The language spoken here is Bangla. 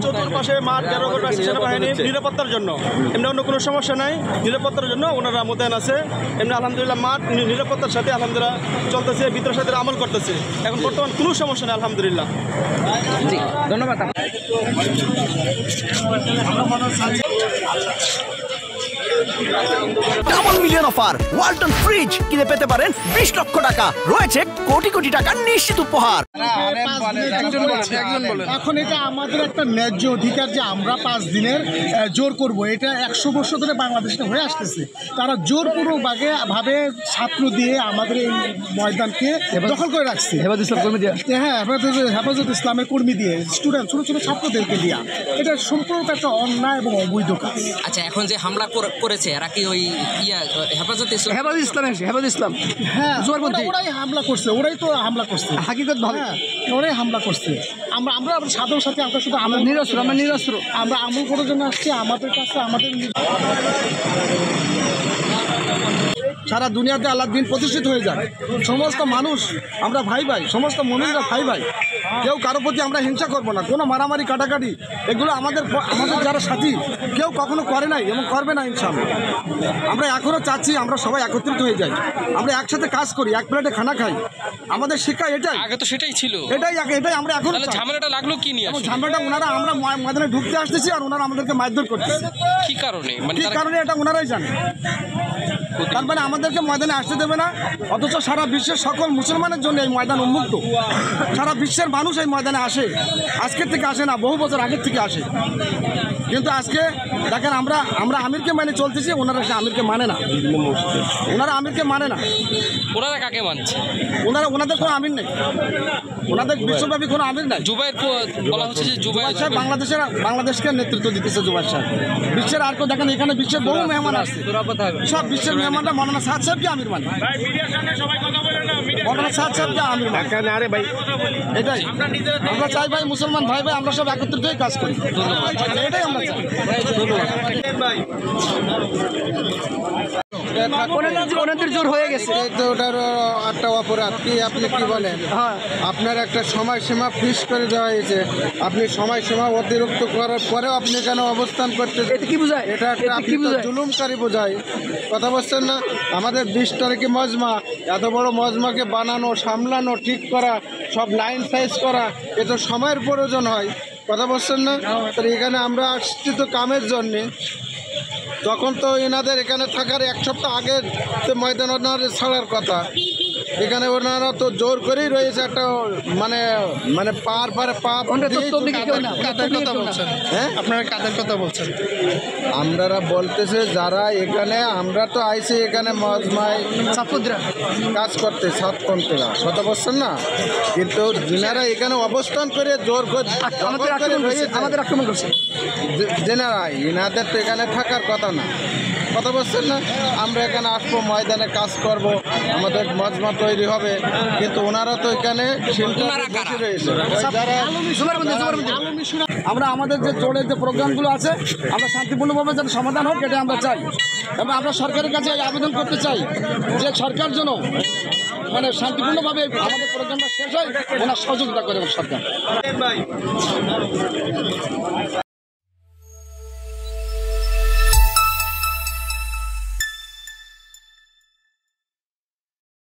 চতুর্পাশে মাঠ ঘেরাও করবে সেনাবাহিনী নিরাপত্তার জন্য, এমনি অন্য কোনো সমস্যা নাই। নিরাপত্তার জন্য ওনারা মোতায়েন আছে। এমনি আলহামদুলিল্লাহ মাঠ নিরাপত্তার সাথে আলহামদুলিল্লাহ চলতেছে, ভিতরের সাথে আমল করতেছে। এখন বর্তমান কোনো সমস্যা নেই আলহামদুলিল্লাহ। জি ধন্যবাদ। Double million offer Walton fridge কিনে পেতে পারেন 20 লক্ষ টাকা, রয়েছে কোটি কোটি টাকার নিশ্চিত উপহার। এখন এটা আমাদের একটা ন্যায্য অধিকার যে আমরা 5 দিনের জোর করব। এটা 100 বছর ধরে বাংলাদেশে হয়ে আসতেছে। তারা জোরপূর্বক ভাবে ছাত্র দিয়ে আমাদের এই ময়দানকে দখল করে রাখছে। হেফাজত ইসলামের কর্মী দিয়ে, স্টুডেন্ট ছোট ছোট ছাত্রদেরকে দিয়া, এটা সম্পূর্ণ একটা অন্যায় এবং অবৈধ কাজ। আচ্ছা, এখন যে হামলা করেছে এরা কি ওই হেফাজত ইসলাম? হ্যাঁ, ওরাই হামলা করছে, ওরাই তো হামলা করছে হাকিকত ভাবে, ওরাই হামলা করছে। আমরা সাধারণ সাথে আমরা শুধু নিরস্ত্র আমরা আমল করার জন্য আসছি। আমাদের কাছে আমাদের সারা দুনিয়াতে আল্লাহর দিন প্রতিষ্ঠিত হয়ে যায়। সমস্ত মানুষ আমরা ভাই ভাই, সমস্ত মুমিনরা ভাই ভাই। কেউ কারো প্রতি আমরা হিংসা করবো না, কোনো মারামারি কাটাকাটি এগুলো আমাদের যারা সাথী কেউ কখনো করে নাই এবং করবে না ইনশাআল্লাহ। আমরা এখনও চাচ্ছি আমরা সবাই একত্রিত হয়ে যাই, আমরা একসাথে কাজ করি, এক প্লেটে খানা খাই। আমাদের শিক্ষা এটাই, আগে তো সেটাই ছিল, এটাই আমরা এখন ঝামেলাটা লাগলো কি নিয়ে? ঝামেলাটা ওনারা, আমরা ময়দানে ঢুকতে আসতেছি আর ওনারা আমাদেরকে মারধর করতেছে। কি কারণে এটা ওনারাই জানে। তার মানে আমাদেরকে ময়দানে আসতে দেবে না, অথচ সারা বিশ্বের সকল মুসলমানের জন্য এই ময়দান উন্মুক্ত। সারা বিশ্বের মানুষ এই ময়দানে আসে, আজকের থেকে আসে না, বহু বছর আগের থেকে আসে। কিন্তু আজকে দেখেন আমরা আমিরকে মানে চলতেছি, ওনারা সে আমিরকে মানে না। ওনারা আমিরকে মানে না। ওনারা কাকে মানছে? ওনাদের কোনো আমির নেই, ওনাদের বিশ্বব্যাপী কোনো আমির নাই। জুবাইর বলা হচ্ছে যে জুবাইর সাহেব বাংলাদেশকে নেতৃত্ব দিতেছে। জুবাইর সাহেব বিশ্বের আর কেউ দেখেন, এখানে বিশ্বের বহু মেহমান আসছে, সব বিশ্বের মেহমানরা মৌলানা সাদ সাহেবকে আমির মানে, মৌলানা সাদ সাহেবকে আমির মানে। এটাই আমরা চাই ভাই, মুসলমান ভাই ভাই আমরা সব একত্রিত হয়ে কাজ করি, এটাই আমরা চাই। জোর হয়ে গেছে, ওটার একটা অপরাধ কি আপনি কি বলেন? আপনার একটা সময়সীমা ফিক্স করে দেওয়া হয়েছে, আপনি সময়সীমা অতিরিক্ত করার পরেও আপনি কেন অবস্থান করতে, কি বোঝায়? এটা একটা আপনি জুলুমকারী বোঝায়। কথা বলছেন না? আমাদের 20 তারিখে মজমা, এত বড় মজমাকে বানানো, সামলানো, ঠিক করা, সব লাইন সাইজ করা, এ তো সময়ের প্রয়োজন হয়। কথা বলছেন না? এখানে আমরা আসছি তো কামের জন্যে, তখন তো এনাদের এখানে থাকার 1 সপ্তাহ আগে ময়দান ছাড়ার কথা। এখানে ওনারা তো জোর করেই রয়েছে, একটা মানে পার পারে পা। হ্যাঁ, আপনারা কাদের কথা বলছেন? আমরা বলতেছে যারা এখানে, আমরা তো আইছি এখানে মজমায় কাজ করতে, ছাত্ররা, কথা বলছেন না? কিন্তু যিনারা এখানে অবস্থান করে জোর করে আমাদের আক্রমণ করছে, যেনারা এনাদের তো এখানে থাকার কথা না। কথা বলছেন না? আমরা এখানে আসবো, ময়দানে কাজ করব, আমাদের মজমা তৈরি হবে, কিন্তু ওনারা তো এখানে আমরা আমাদের যে জোরের যে প্রোগ্রামগুলো আছে, আমরা শান্তিপূর্ণভাবে যাতে সমাধান হোক, এটা আমরা চাই। এবং আমরা সরকারের কাছে আবেদন করতে চাই যে সরকার যেন মানে শান্তিপূর্ণভাবে আমাদের প্রোগ্রামটা শেষ হয়, ওনার সহযোগিতা করে সরকার।